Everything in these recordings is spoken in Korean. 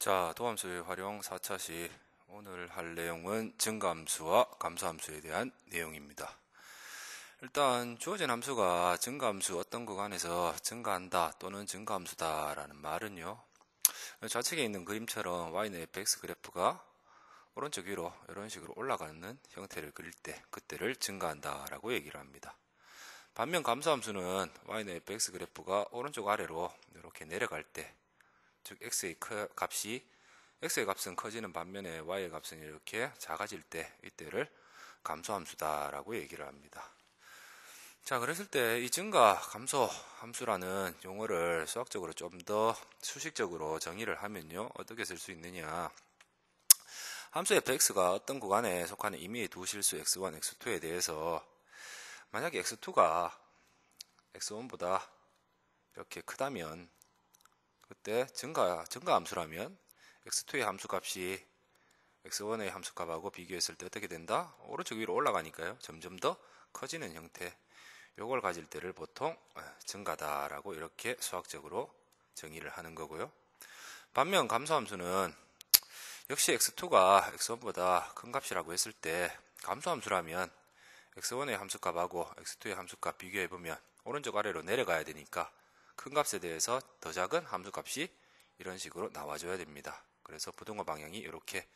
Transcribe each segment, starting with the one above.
자, 도함수의 활용 4차시 오늘 할 내용은 증가함수와 감소함수에 대한 내용입니다. 일단 주어진 함수가 증가함수 어떤 구간에서 증가한다 또는 증가함수다 라는 말은요, 좌측에 있는 그림처럼 y는 fx 그래프가 오른쪽 위로 이런 식으로 올라가는 형태를 그릴 때 그때를 증가한다 라고 얘기를 합니다. 반면 감소함수는 y는 fx 그래프가 오른쪽 아래로 이렇게 내려갈 때, 즉 x의 값은 커지는 반면에 y의 값은 이렇게 작아질 때 이때를 감소함수다 라고 얘기를 합니다. 자, 그랬을 때 이 증가 감소 함수라는 용어를 수학적으로 좀 더 수식적으로 정의를 하면요, 어떻게 쓸 수 있느냐, 함수 fx가 어떤 구간에 속하는 임의의 두 실수 x1, x2에 대해서 만약에 x2가 x1보다 이렇게 크다면 그때 증가 함수라면 x2의 함수값이 x1의 함수값하고 비교했을 때 어떻게 된다? 오른쪽 위로 올라가니까요. 점점 더 커지는 형태. 요걸 가질 때를 보통 증가다라고 이렇게 수학적으로 정의를 하는 거고요. 반면 감소함수는 역시 x2가 x1보다 큰 값이라고 했을 때 감소함수라면 x1의 함수값하고 x2의 함수값 비교해보면 오른쪽 아래로 내려가야 되니까 큰 값에 대해서 더 작은 함수값이 이런 식으로 나와줘야 됩니다. 그래서 부등호 방향이 이렇게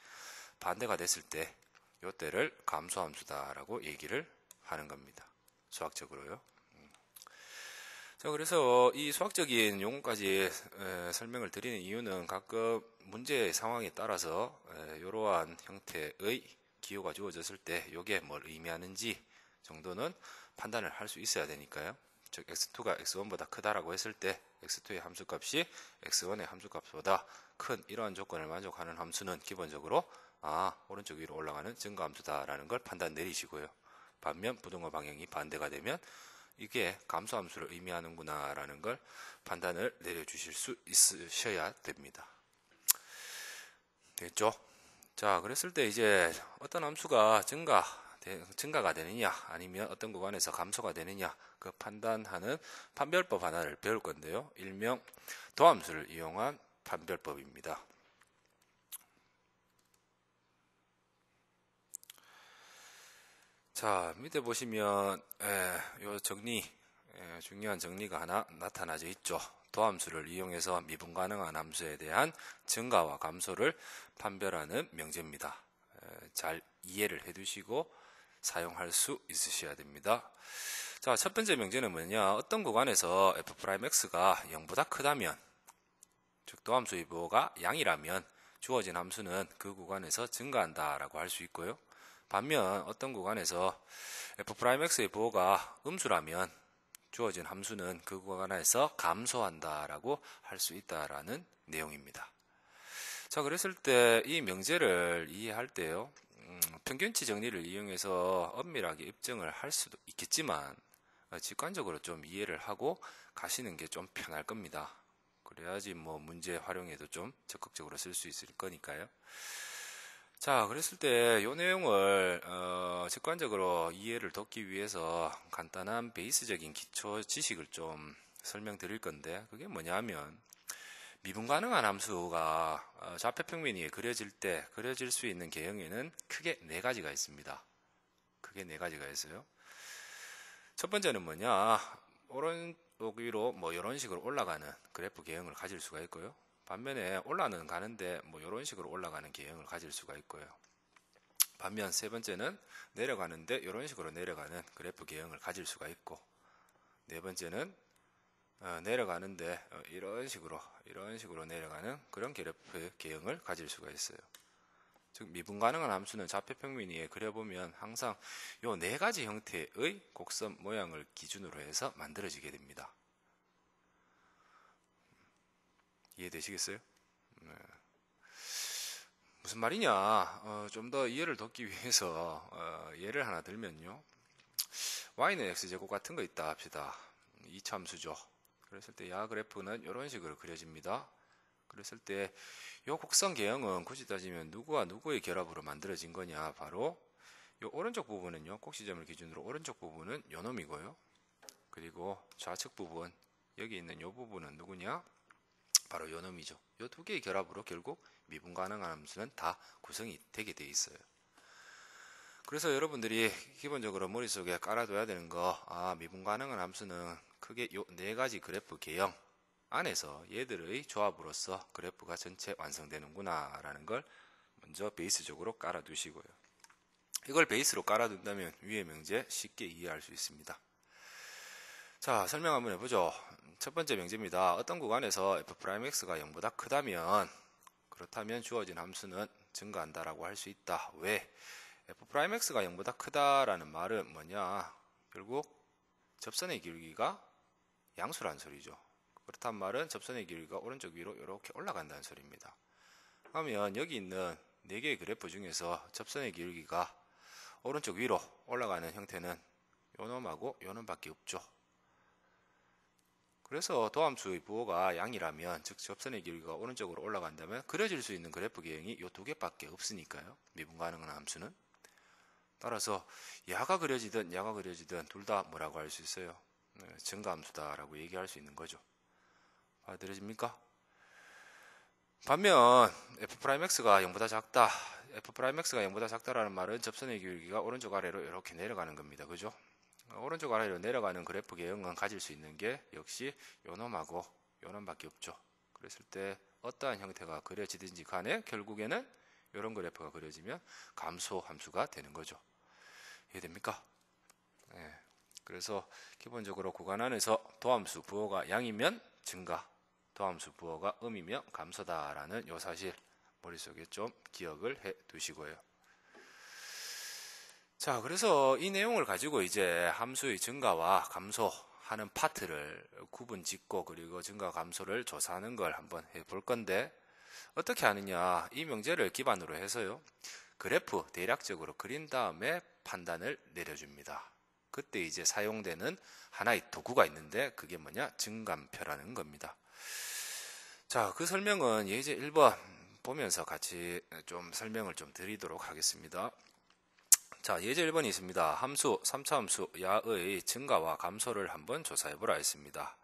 반대가 됐을 때 이때를 감소함수다라고 얘기를 하는 겁니다. 수학적으로요. 자, 그래서 이 수학적인 용어까지 설명을 드리는 이유는 가끔 문제 상황에 따라서 이러한 형태의 기호가 주어졌을 때 이게 뭘 의미하는지 정도는 판단을 할 수 있어야 되니까요. 즉 x2가 x1보다 크다라고 했을 때 x2의 함수값이 x1의 함수값보다 큰 이러한 조건을 만족하는 함수는 기본적으로 오른쪽 위로 올라가는 증가함수다라는 걸 판단 내리시고요. 반면 부등호 방향이 반대가 되면 이게 감소함수를 의미하는구나 라는 걸 판단을 내려주실 수 있으셔야 됩니다. 됐죠? 자, 그랬을 때 이제 어떤 함수가 증가가 되느냐 아니면 어떤 구간에서 감소가 되느냐 그 판단하는 판별법 하나를 배울 건데요. 일명 도함수를 이용한 판별법입니다. 자, 밑에 보시면 요 중요한 정리가 하나 나타나져 있죠. 도함수를 이용해서 미분 가능한 함수에 대한 증가와 감소를 판별하는 명제입니다. 잘 이해를 해두시고 사용할 수 있으셔야 됩니다. 자, 첫 번째 명제는 뭐냐, 어떤 구간에서 f'x가 0보다 크다면, 즉 도함수의 부호가 양이라면 주어진 함수는 그 구간에서 증가한다 라고 할 수 있고요. 반면 어떤 구간에서 f'x의 부호가 음수라면 주어진 함수는 그 구간에서 감소한다 라고 할 수 있다라는 내용입니다. 자, 그랬을 때 이 명제를 이해할 때요, 평균치 정리를 이용해서 엄밀하게 입증을 할 수도 있겠지만 직관적으로 좀 이해를 하고 가시는 게 좀 편할 겁니다. 그래야지 뭐 문제 활용에도 좀 적극적으로 쓸 수 있을 거니까요. 자, 그랬을 때 이 내용을 직관적으로 이해를 돕기 위해서 간단한 베이스적인 기초 지식을 좀 설명드릴 건데, 그게 뭐냐면 미분 가능한 함수가 좌표평면 위에 그려질 수 있는 개형에는 크게 네 가지가 있습니다. 크게 네 가지가 있어요. 첫 번째는 뭐냐, 오른쪽 위로 뭐 이런 식으로 올라가는 그래프 개형을 가질 수가 있고요. 반면에 올라는 가는데 뭐 이런 식으로 올라가는 개형을 가질 수가 있고요. 반면 세 번째는 내려가는데 이런 식으로 내려가는 그래프 개형을 가질 수가 있고, 네 번째는 내려가는데 이런 식으로 내려가는 그런 그래프 개형을 가질 수가 있어요. 즉 미분 가능한 함수는 좌표평면 위에 그려보면 항상 이 네 가지 형태의 곡선 모양을 기준으로 해서 만들어지게 됩니다. 이해되시겠어요? 네. 무슨 말이냐, 좀 더 이해를 돕기 위해서 예를 하나 들면요, y는 x제곱 같은 거 있다 합시다. 이차함수죠. 그랬을 때 야 그래프는 이런 식으로 그려집니다. 그랬을 때 이 곡선 개형은 굳이 따지면 누구와 누구의 결합으로 만들어진 거냐, 바로 이 오른쪽 부분은요, 꼭지점을 기준으로 오른쪽 부분은 요 놈이고요. 그리고 좌측 부분, 여기 있는 이 부분은 누구냐, 바로 요 놈이죠. 요 두 개의 결합으로 결국 미분 가능한 함수는 다 구성이 되게 돼 있어요. 그래서 여러분들이 기본적으로 머릿속에 깔아둬야 되는 거, 미분 가능한 함수는 크게 요 네 가지 그래프 개형 안에서 얘들의 조합으로서 그래프가 전체 완성되는구나 라는 걸 먼저 베이스적으로 깔아두시고요. 이걸 베이스로 깔아둔다면 위의 명제 쉽게 이해할 수 있습니다. 자, 설명 한번 해보죠. 첫 번째 명제입니다. 어떤 구간에서 f'x가 0보다 크다면, 그렇다면 주어진 함수는 증가한다라고 할 수 있다. 왜? f'x가 0보다 크다라는 말은 뭐냐? 결국 접선의 기울기가 양수라는 소리죠. 그렇단 말은 접선의 기울기가 오른쪽 위로 이렇게 올라간다는 소리입니다. 그러면 여기 있는 4개의 그래프 중에서 접선의 기울기가 오른쪽 위로 올라가는 형태는 요놈하고 요놈밖에 없죠. 그래서 도함수의 부호가 양이라면, 즉 접선의 기울기가 오른쪽으로 올라간다면 그려질 수 있는 그래프 개형이 요 2개밖에 없으니까요. 미분 가능한 함수는. 따라서 야가 그려지든 야가 그려지든 둘 다 뭐라고 할 수 있어요? 증가함수다라고 얘기할 수 있는 거죠. 받아들여집니까? 반면 f'x가 0보다 작다. f'x가 0보다 작다라는 말은 접선의 기울기가 오른쪽 아래로 이렇게 내려가는 겁니다. 그죠? 오른쪽 아래로 내려가는 그래프 개형은 가질 수 있는 게 역시 요놈하고 요놈밖에 없죠. 그랬을 때 어떠한 형태가 그려지든지 간에 결국에는 이런 그래프가 그려지면 감소 함수가 되는 거죠. 이해됩니까? 네. 그래서 기본적으로 구간 안에서 도함수 부호가 양이면 증가, 도함수 부호가 음이면 감소다라는 요 사실 머릿속에 좀 기억을 해 두시고요. 자, 그래서 이 내용을 가지고 이제 함수의 증가와 감소하는 파트를 구분 짓고 그리고 증가 감소를 조사하는 걸 한번 해볼 건데, 어떻게 하느냐, 이 명제를 기반으로 해서요, 그래프 대략적으로 그린 다음에 판단을 내려줍니다. 그때 이제 사용되는 하나의 도구가 있는데 그게 뭐냐, 증감표라는 겁니다. 자, 그 설명은 예제 1번 보면서 같이 좀 설명을 좀 드리도록 하겠습니다. 자, 예제 1번이 있습니다. 함수, 3차 함수 야의 증가와 감소를 한번 조사해보라 했습니다.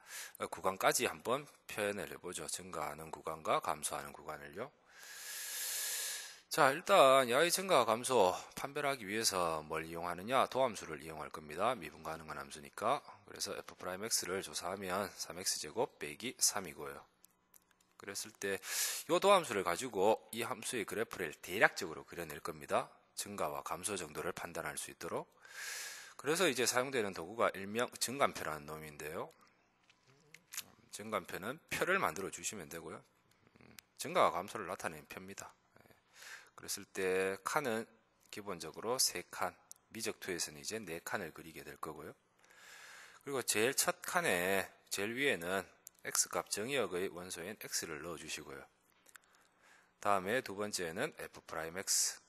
구간까지 한번 표현을 해보죠. 증가하는 구간과 감소하는 구간을요. 자, 일단 야의 증가와 감소 판별하기 위해서 뭘 이용하느냐? 도함수를 이용할 겁니다. 미분 가능한 함수니까. 그래서 f'x를 조사하면 3x제곱 빼기 3이고요. 그랬을 때 이 도함수를 가지고 이 함수의 그래프를 대략적으로 그려낼 겁니다. 증가와 감소 정도를 판단할 수 있도록. 그래서 이제 사용되는 도구가 일명 증감표라는 놈인데요. 증감표는 표를 만들어 주시면 되고요. 증가와 감소를 나타내는 표입니다. 그랬을 때 칸은 기본적으로 3칸, 미적투에서는 이제 4칸을 그리게 될 거고요. 그리고 제일 첫 칸에 제일 위에는 x값 정의역의 원소인 x를 넣어 주시고요. 다음에 두 번째는 f'x,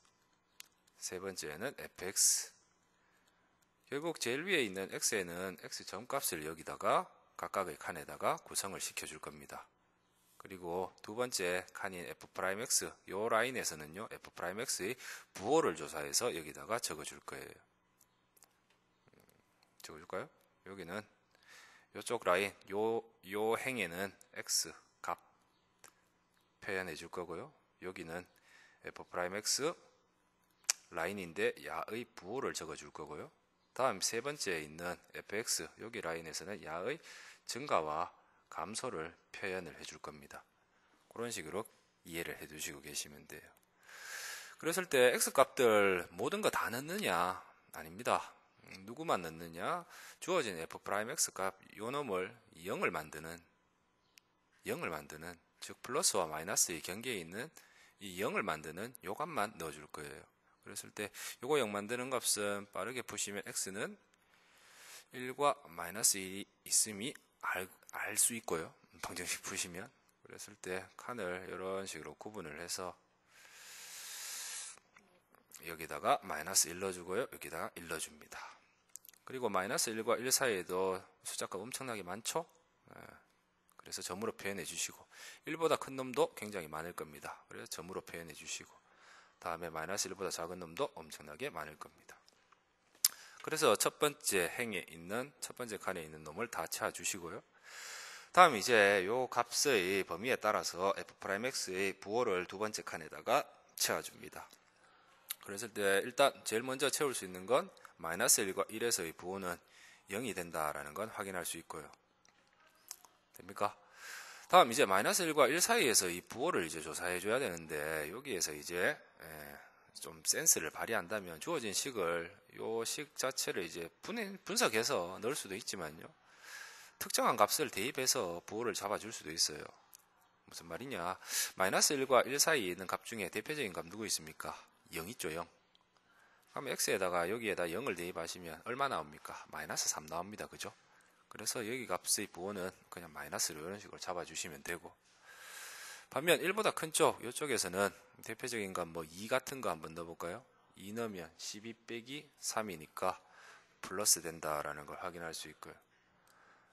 세 번째는 fx. 결국 제일 위에 있는 x에는 x 점값을 여기다가 각각의 칸에다가 구성을 시켜줄 겁니다. 그리고 두 번째 칸인 f'x, 요 라인에서는요, f'x의 부호를 조사해서 여기다가 적어줄 거예요. 적어줄까요? 여기는 요쪽 라인, 요 행에는 x 값 표현해 줄 거고요. 여기는 f'x 라인인데 야의 부호를 적어줄 거고요. 다음 세 번째에 있는 fx, 여기 라인에서는 야의 증가와 감소를 표현을 해줄 겁니다. 그런 식으로 이해를 해두시고 계시면 돼요. 그랬을 때 x값들 모든 거 다 넣느냐? 아닙니다. 누구만 넣느냐? 주어진 f'x 값 요 놈을 0을 만드는, 즉 플러스와 마이너스의 경계에 있는 이 0을 만드는 요 값만 넣어줄 거예요. 그랬을 때 요거 0 만드는 값은 빠르게 푸시면 x는 1과 마이너스 1이 있음이 알 수 있고요. 방정식 푸시면. 그랬을 때 칸을 이런 식으로 구분을 해서 여기다가 마이너스 1 넣어주고요. 여기다가 1 넣어줍니다. 그리고 마이너스 1과 1 사이에도 숫자가 엄청나게 많죠? 그래서 점으로 표현해 주시고 1보다 큰 놈도 굉장히 많을 겁니다. 그래서 점으로 표현해 주시고 다음에 마이너스 1보다 작은 놈도 엄청나게 많을 겁니다. 그래서 첫 번째 행에 있는 첫 번째 칸에 있는 놈을 다 채워주시고요. 다음 이제 요 값의 범위에 따라서 f'x의 부호를 두 번째 칸에다가 채워줍니다. 그랬을 때 일단 제일 먼저 채울 수 있는 건 마이너스 1과 1에서의 부호는 0이 된다라는 건 확인할 수 있고요. 됩니까? 다음 이제 마이너스 1과 1 사이에서 이 부호를 이제 조사해 줘야 되는데 여기에서 이제 좀 센스를 발휘한다면 주어진 식을 요 식 자체를 이제 분석해서 넣을 수도 있지만요. 특정한 값을 대입해서 부호를 잡아줄 수도 있어요. 무슨 말이냐? 마이너스 1과 1 사이에 있는 값 중에 대표적인 값 누구 있습니까? 0 있죠, 0. 그럼 x에다가 여기에다 0을 대입하시면 얼마 나옵니까? 마이너스 3 나옵니다. 그죠? 그래서 여기 값의 부호는 그냥 마이너스로 이런 식으로 잡아주시면 되고, 반면 1보다 큰 쪽, 이쪽에서는 대표적인 건 뭐 2 같은 거 한번 넣어볼까요? 2 넣으면 12 빼기 3이니까 플러스 된다라는 걸 확인할 수 있고요.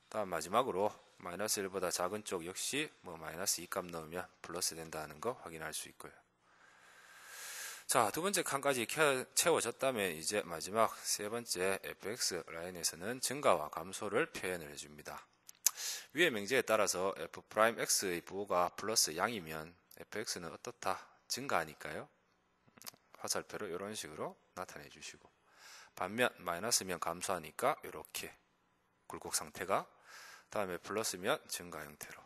다음 마지막으로 마이너스 1보다 작은 쪽 역시 뭐 마이너스 2 값 넣으면 플러스 된다는 거 확인할 수 있고요. 자, 두 번째 칸까지 채워졌다면 이제 마지막 세 번째 fx 라인에서는 증가와 감소를 표현을 해줍니다. 위의 명제에 따라서 f'x의 부호가 플러스 양이면 fx는 어떻다? 증가하니까요. 화살표로 이런 식으로 나타내 주시고, 반면 마이너스면 감소하니까 이렇게 굴곡 상태가, 다음에 플러스면 증가 형태로,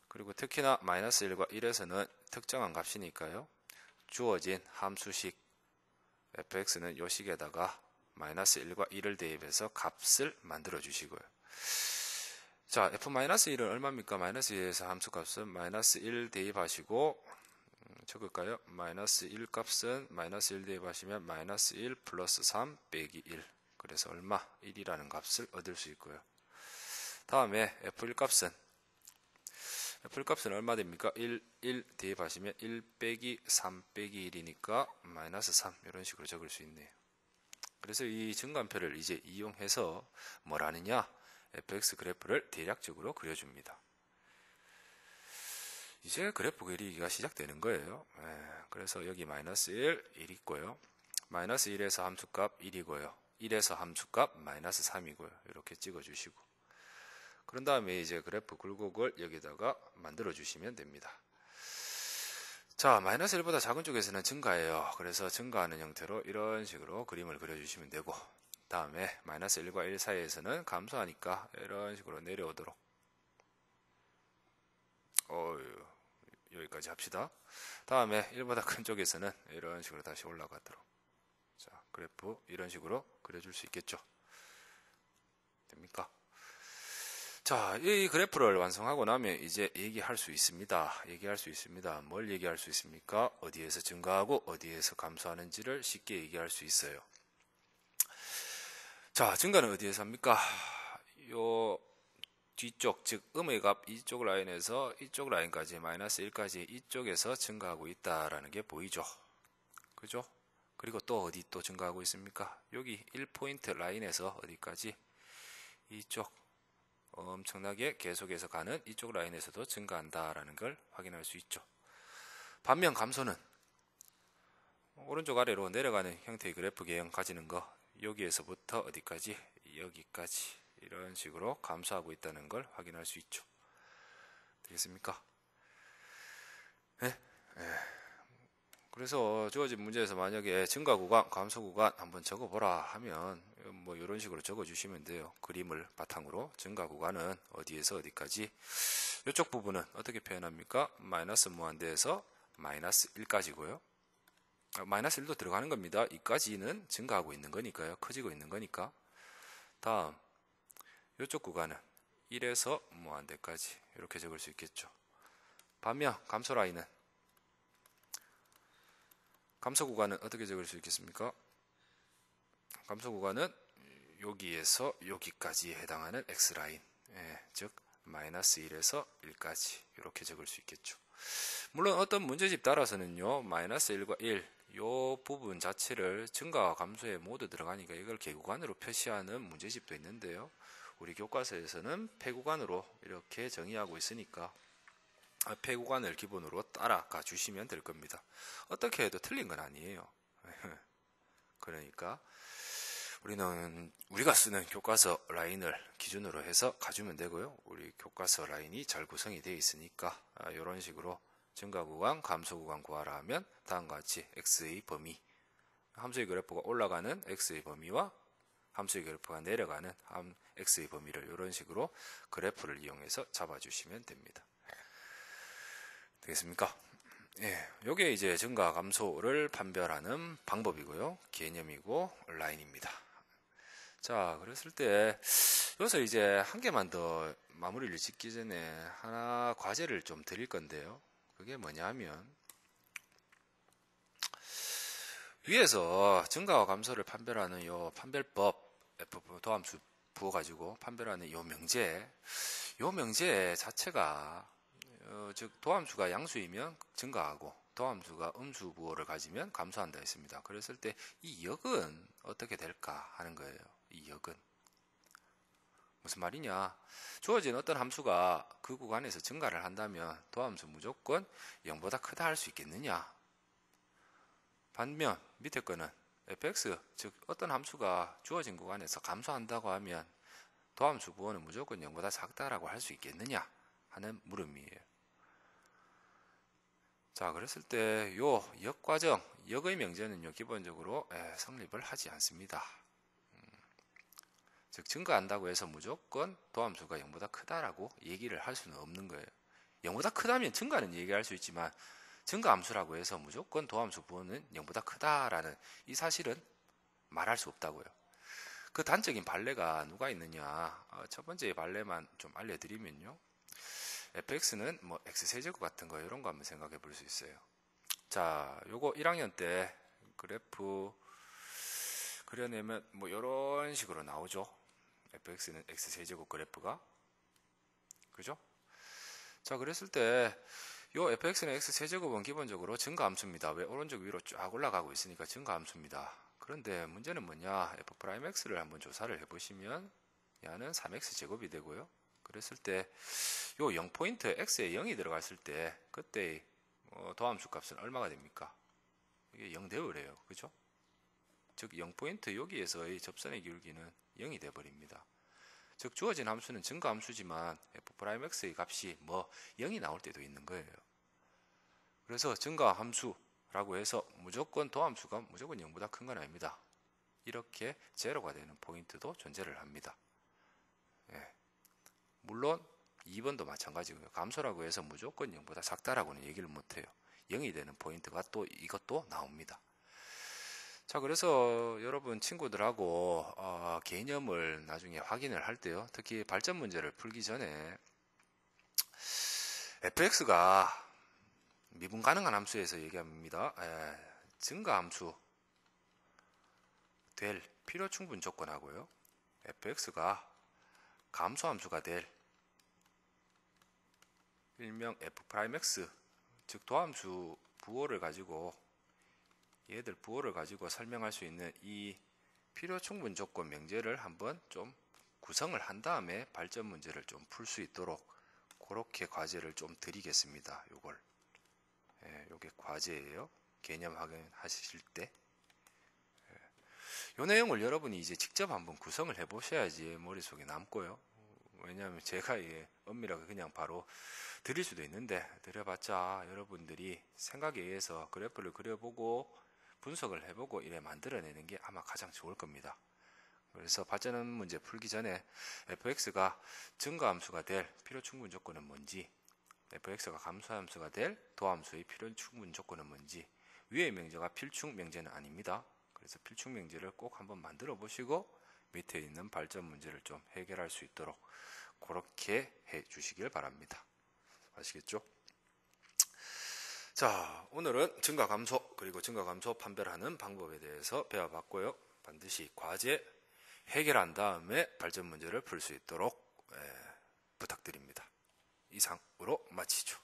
그리고 특히나 마이너스 1과 1에서는 특정한 값이니까요. 주어진 함수식 fx는 요 식에다가 마이너스 1과 1을 대입해서 값을 만들어 주시고요. 자, f-1은 얼마입니까? 마이너스 1에서 함수값은 마이너스 1 대입하시고, 적을까요? 마이너스 1 값은 마이너스 1 대입하시면 마이너스 1 플러스 3 빼기 1. 그래서 얼마? 1이라는 값을 얻을 수 있고요. 다음에 f1 값은 얼마 됩니까? 1 대입하시면 1 빼기 3 빼기 1이니까 마이너스 3, 이런 식으로 적을 수 있네요. 그래서 이 증감표를 이제 이용해서 뭘 하느냐? fx 그래프를 대략적으로 그려줍니다. 이제 그래프 그리기가 시작되는 거예요. 그래서 여기 마이너스 1 있고요. 마이너스 1에서 함수값 1이고요. 1에서 함수값 마이너스 3이고요. 이렇게 찍어주시고, 그런 다음에 이제 그래프 굴곡을 여기다가 만들어 주시면 됩니다. 자, 마이너스 1보다 작은 쪽에서는 증가해요. 그래서 증가하는 형태로 이런 식으로 그림을 그려주시면 되고, 다음에 마이너스 1과 1 사이에서는 감소하니까 이런 식으로 내려오도록, 여기까지 합시다. 다음에 1보다 큰 쪽에서는 이런 식으로 다시 올라가도록. 자, 그래프 이런 식으로 그려줄 수 있겠죠. 됩니까? 자, 이 그래프를 완성하고 나면 이제 얘기할 수 있습니다. 뭘 얘기할 수 있습니까? 어디에서 증가하고 어디에서 감소하는지를 쉽게 얘기할 수 있어요. 자, 증가는 어디에서 합니까? 요 뒤쪽, 즉 음의 값 이쪽 라인에서 이쪽 라인까지 마이너스 1까지 이쪽에서 증가하고 있다라는 게 보이죠. 그죠? 그리고 또 어디 또 증가하고 있습니까? 여기 1포인트 라인에서 어디까지? 이쪽 엄청나게 계속해서 가는 이쪽 라인에서도 증가한다라는 걸 확인할 수 있죠. 반면 감소는 오른쪽 아래로 내려가는 형태의 그래프 개형 가지는 거, 여기에서부터 어디까지? 여기까지 이런 식으로 감소하고 있다는 걸 확인할 수 있죠. 되겠습니까? 네? 그래서 주어진 문제에서 만약에 증가 구간, 감소 구간 한번 적어보라 하면 뭐 이런 식으로 적어주시면 돼요. 그림을 바탕으로 증가 구간은 어디에서 어디까지, 이쪽 부분은 어떻게 표현합니까? 마이너스 무한대에서 마이너스 1까지고요. 마이너스 1도 들어가는 겁니다. 2까지는 증가하고 있는 거니까요. 커지고 있는 거니까. 다음 이쪽 구간은 1에서 무한대까지 이렇게 적을 수 있겠죠. 반면 감소 라인은, 감소 구간은 어떻게 적을 수 있겠습니까? 감소 구간은 여기에서 여기까지에 해당하는 x라인, 즉 마이너스 1에서 1까지 이렇게 적을 수 있겠죠. 물론 어떤 문제집 따라서는요, 마이너스 1과 1, 요 부분 자체를 증가와 감소에 모두 들어가니까 이걸 개구간으로 표시하는 문제집도 있는데요. 우리 교과서에서는 폐구간으로 이렇게 정의하고 있으니까 폐구간을 기본으로 따라가 주시면 될 겁니다. 어떻게 해도 틀린 건 아니에요. 그러니까 우리가 쓰는 교과서 라인을 기준으로 해서 가주면 되고요. 우리 교과서 라인이 잘 구성이 되어 있으니까 이런 식으로 증가구간, 감소구간 구하라 하면 다음과 같이 x의 범위, 함수의 그래프가 올라가는 x의 범위와 함수의 그래프가 내려가는 x의 범위를 이런 식으로 그래프를 이용해서 잡아주시면 됩니다. 되겠습니까? 예, 요게 이제 증가 감소를 판별하는 방법이고요. 개념이고 라인입니다. 자, 그랬을 때 여기서 이제 한 개만 더 마무리를 짓기 전에 하나 과제를 좀 드릴 건데요. 그게 뭐냐면 위에서 증가와 감소를 판별하는 요 판별법 F 도함수 부어가지고 판별하는 요 명제 자체가 즉 도함수가 양수이면 증가하고 도함수가 음수 부호를 가지면 감소한다 했습니다. 그랬을 때 이 역은 어떻게 될까 하는 거예요. 이 역은 무슨 말이냐, 주어진 어떤 함수가 그 구간에서 증가를 한다면 도함수 무조건 0보다 크다 할 수 있겠느냐. 반면 밑에 거는 fx, 즉 어떤 함수가 주어진 구간에서 감소한다고 하면 도함수 부호는 무조건 0보다 작다라고 할 수 있겠느냐 하는 물음이에요. 자, 그랬을 때 요 역과정, 역의 명제는요 기본적으로 성립을 하지 않습니다. 즉 증가한다고 해서 무조건 도함수가 0보다 크다라고 얘기를 할 수는 없는 거예요. 0보다 크다면 증가는 얘기할 수 있지만 증가함수라고 해서 무조건 도함수 부호는 0보다 크다라는 이 사실은 말할 수 없다고요. 그 단적인 판례가 누가 있느냐, 첫 번째 판례만 좀 알려드리면요, fx는 뭐 x세제곱 같은 거 이런 거 한번 생각해 볼 수 있어요. 자, 요거 1학년 때 그래프 그려내면 뭐 이런 식으로 나오죠. fx는 x세제곱 그래프가, 그죠? 자, 그랬을 때 요 fx는 x세제곱은 기본적으로 증가함수입니다. 왜? 오른쪽 위로 쫙 올라가고 있으니까 증가함수입니다. 그런데 문제는 뭐냐, f'x를 한번 조사를 해보시면 얘는 3x 제곱이 되고요. 그랬을 때 요 0포인트 x에 0이 들어갔을 때 그때 도함수 값은 얼마가 됩니까? 이게 0 되어래요. 그죠? 즉 0포인트 여기에서의 접선의 기울기는 0이 되어버립니다. 즉 주어진 함수는 증가함수지만 f'x의 값이 뭐 0이 나올 때도 있는 거예요. 그래서 증가함수라고 해서 무조건 도함수가 무조건 0보다 큰 건 아닙니다. 이렇게 제로가 되는 포인트도 존재를 합니다. 예. 물론 2번도 마찬가지고요. 감소라고 해서 무조건 0보다 작다라고는 얘기를 못해요. 0이 되는 포인트가 또 이것도 나옵니다. 자, 그래서 여러분 친구들하고 개념을 나중에 확인을 할 때요, 특히 발전 문제를 풀기 전에 fx가 미분 가능한 함수에서 얘기합니다. 증가함수 될 필요 충분 조건하고요, fx가 감소함수가 될 일명 f'x, 즉 도함수 부호를 가지고 얘들 부호를 가지고 설명할 수 있는 이 필요 충분 조건 명제를 한번 좀 구성을 한 다음에 발전 문제를 좀 풀 수 있도록 그렇게 과제를 좀 드리겠습니다. 요걸 요게 과제예요. 개념 확인하실 때 요 내용을 여러분이 이제 직접 한번 구성을 해 보셔야지 머릿속에 남고요. 왜냐하면 제가 이게 엄밀하게 그냥 바로 드릴 수도 있는데, 드려봤자 여러분들이 생각에 의해서 그래프를 그려보고 분석을 해보고 이래 만들어내는 게 아마 가장 좋을 겁니다. 그래서 발전 문제 풀기 전에 fx가 증가함수가 될 필요 충분 조건은 뭔지, fx가 감소함수가 될 도함수의 필요 충분 조건은 뭔지, 위의 명제가 필충 명제는 아닙니다. 그래서 필충 명제를 꼭 한번 만들어 보시고 밑에 있는 발전 문제를 좀 해결할 수 있도록 그렇게 해 주시길 바랍니다. 아시겠죠? 자, 오늘은 증가 감소 그리고 증가 감소 판별하는 방법에 대해서 배워봤고요. 반드시 과제 해결한 다음에 발전 문제를 풀 수 있도록 부탁드립니다. 이상으로 마치죠.